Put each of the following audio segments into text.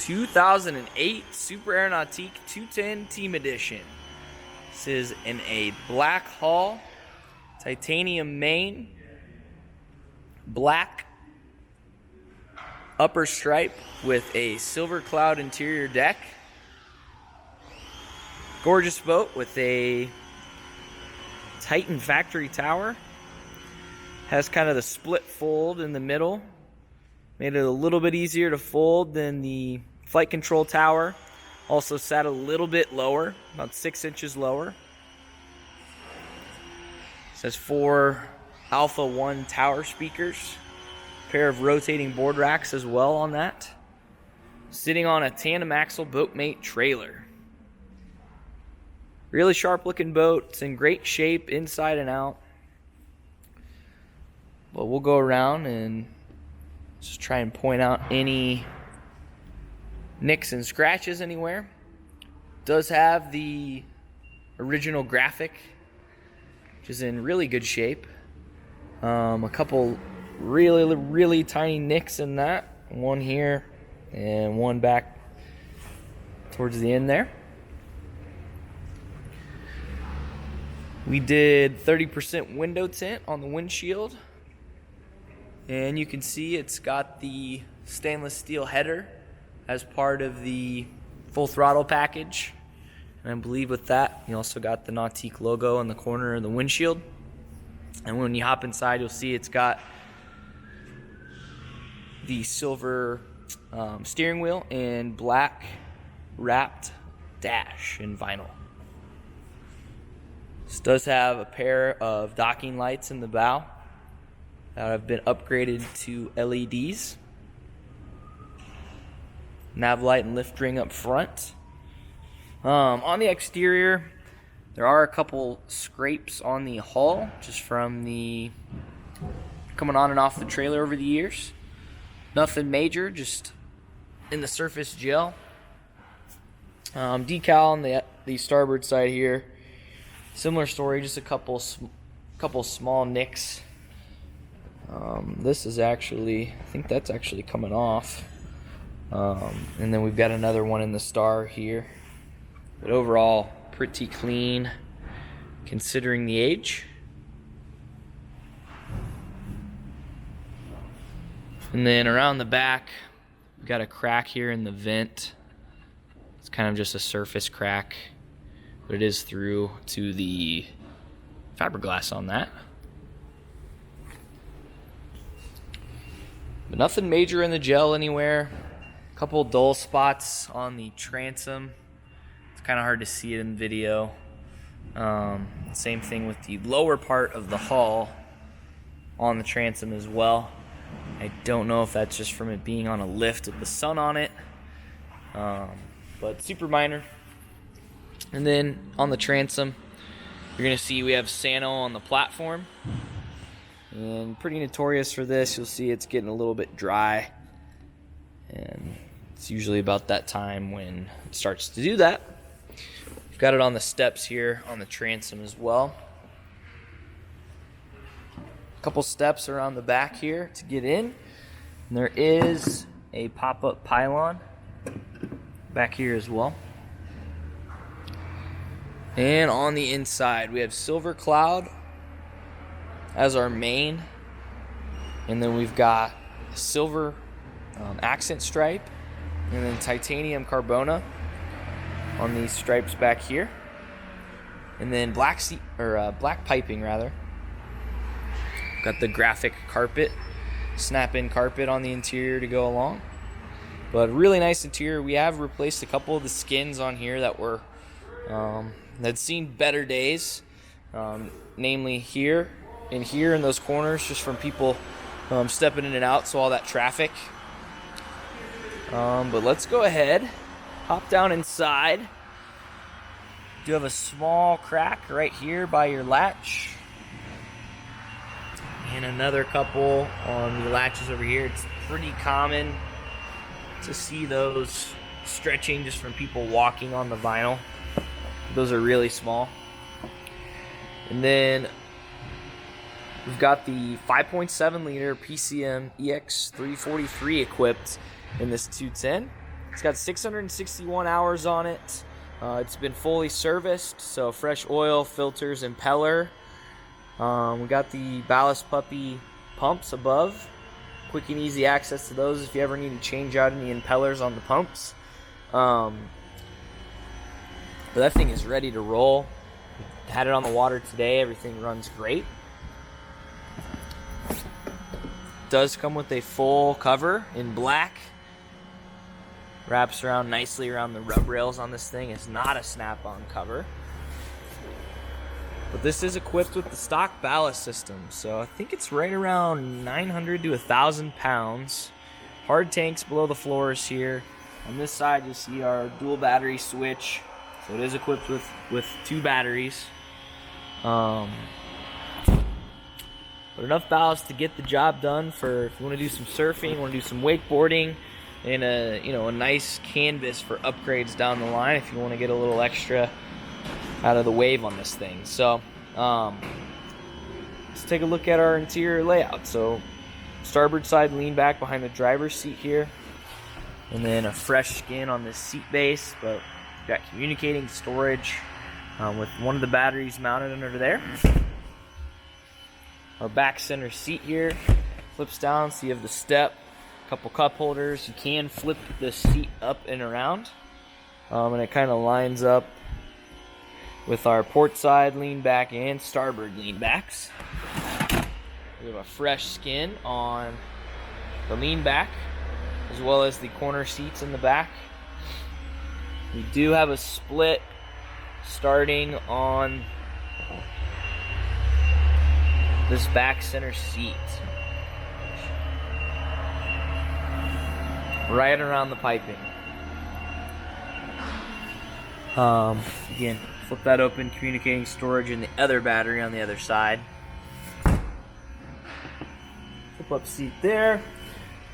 2008 Super Air Nautique 210 Team Edition. This is in a black hull, titanium main, black upper stripe with a silver cloud interior deck. Gorgeous boat with a Titan factory tower. Has kind of the split fold in the middle. Made it a little bit easier to fold than the flight control tower. Also sat a little bit lower, about 6 inches lower. This has 4 Alpha 1 tower speakers. Pair of rotating board racks as well on that. Sitting on a tandem axle boatmate trailer. Really sharp looking boat. It's in great shape inside and out. But we'll go around and just try and point out any nicks and scratches anywhere. Does have the original graphic, which is in really good shape. A couple really tiny nicks in that. One here and one back towards the end there. We did 30% window tint on the windshield. And you can see it's got the stainless steel header as part of the full throttle package. And I believe with that, you also got the Nautique logo in the corner of the windshield. And when you hop inside, you'll see it's got the silver steering wheel and black wrapped dash in vinyl. This does have a pair of docking lights in the bow that have been upgraded to LEDs. Nav light and lift ring up front. On the exterior, there are a couple scrapes on the hull just from the coming on and off the trailer over the years. Nothing major, just in the surface gel. Decal on the starboard side here. Similar story, just a couple small nicks. This is actually, I think that's actually coming off. And then we've got another one in the star here. But overall, pretty clean considering the age. And then around the back, we've got a crack here in the vent. It's kind of just a surface crack, but it is through to the fiberglass on that. But nothing major in the gel anywhere. A couple dull spots on the transom. It's kind of hard to see it in video. Same thing with the lower part of the hull on the transom as well. I don't know if that's just from it being on a lift with the sun on it. But super minor. And then on the transom, you're going to see we have Sano on the platform. And pretty notorious for this. You'll see it's getting a little bit dry. And it's usually about that time when it starts to do that. We've got it on the steps here on the transom as well. A couple steps around the back here to get in. And there is a pop-up pylon back here as well. And on the inside, we have Silver Cloud as our main. And then we've got silver accent stripe. And then titanium carbona on these stripes back here. And then black piping rather. Got the graphic carpet, snap-in carpet on the interior to go along. But really nice interior. We have replaced a couple of the skins on here that were had seen better days, namely here and here in those corners, just from people stepping in and out, so all that traffic. But let's go ahead, hop down inside. Do have a small crack right here by your latch. And another couple on the latches over here. It's pretty common to see those stretching just from people walking on the vinyl. Those are really small. And then we've got the 5.7 liter PCM EX343 equipped in this 210. It's got 661 hours on it. It's been fully serviced, so fresh oil, filters, impeller. We got the Ballast Puppy pumps above. Quick and easy access to those if you ever need to change out any impellers on the pumps. But that thing is ready to roll. Had it on the water today. Everything runs great. Does come with a full cover in black. Wraps around nicely around the rub rails on this thing. It's not a snap-on cover. But this is equipped with the stock ballast system. So I think it's right around 900 to 1,000 pounds. Hard tanks below the floors here. On this side you'll see our dual battery switch. So it is equipped with 2 batteries. But enough ballast to get the job done for if you want to do some surfing, want to do some wakeboarding, and a nice canvas for upgrades down the line if you want to get a little extra out of the wave on this thing. So let's take a look at our interior layout. So starboard side lean back behind the driver's seat here, and then a fresh skin on this seat base, but we've got communicating storage with one of the batteries mounted under there. Our back center seat here flips down, so you have the step, a couple cup holders. You can flip the seat up and around, and it kind of lines up with our port side lean back and starboard lean backs. We have a fresh skin on the lean back, as well as the corner seats in the back. We do have a split starting on this back center seat, right around the piping. Again, flip that open, communicating storage in the other battery on the other side. Flip up seat there.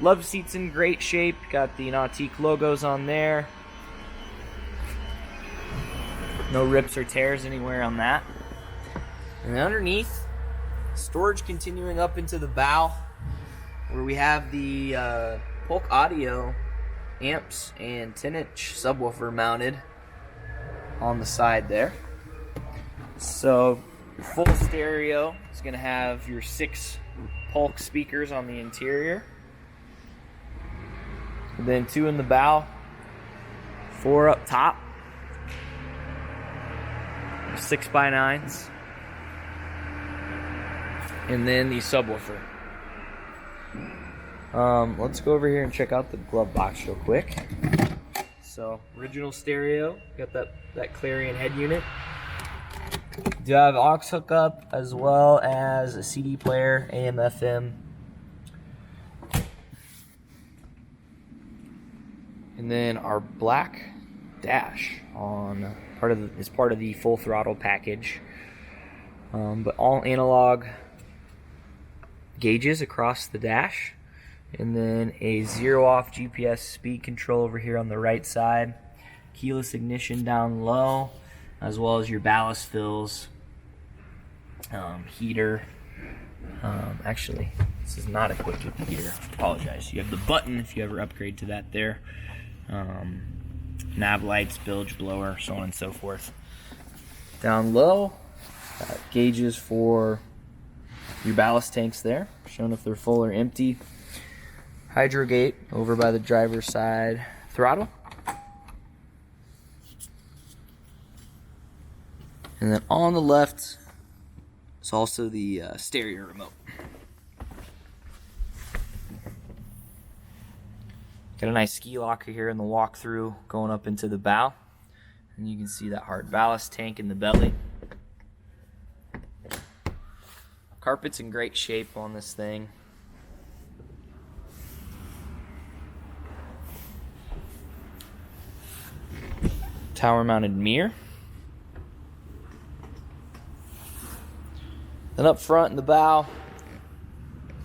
Love seat's in great shape. Got the Nautique logos on there. No rips or tears anywhere on that. And underneath, storage continuing up into the bow, where we have the Polk Audio amps and 10-inch subwoofer mounted on the side there. So full stereo is going to have your 6 Polk speakers on the interior, and then 2 in the bow, 4 up top, 6x9s, and then the subwoofer. Let's go over here and check out the glove box real quick. So original stereo, got that Clarion head unit. Do have aux hookup as well as a CD player, AM, FM. And then our black dash on is part of the full throttle package. But all analog gauges across the dash, and then a 0-off GPS speed control over here on the right side, keyless ignition down low, as well as your ballast fills, heater. Actually, this is not equipped with the heater. Apologize. You have the button if you ever upgrade to that there. Nav lights, bilge blower, so on and so forth. Down low, gauges for your ballast tanks there, showing if they're full or empty. Hydro gate over by the driver's side throttle. And then on the left is also the stereo remote. Got a nice ski locker here in the walkthrough going up into the bow. And you can see that hard ballast tank in the belly. Carpet's in great shape on this thing. Tower mounted mirror. Then up front in the bow,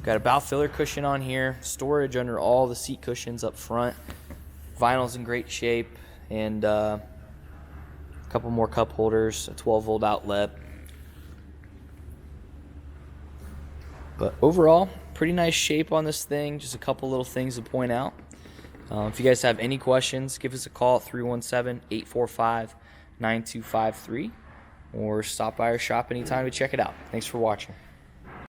got a bow filler cushion on here, storage under all the seat cushions up front. Vinyl's in great shape, and a couple more cup holders, a 12-volt outlet. But overall, pretty nice shape on this thing. Just a couple little things to point out. If you guys have any questions, give us a call at 317-845-9253 or stop by our shop anytime to check it out. Thanks for watching.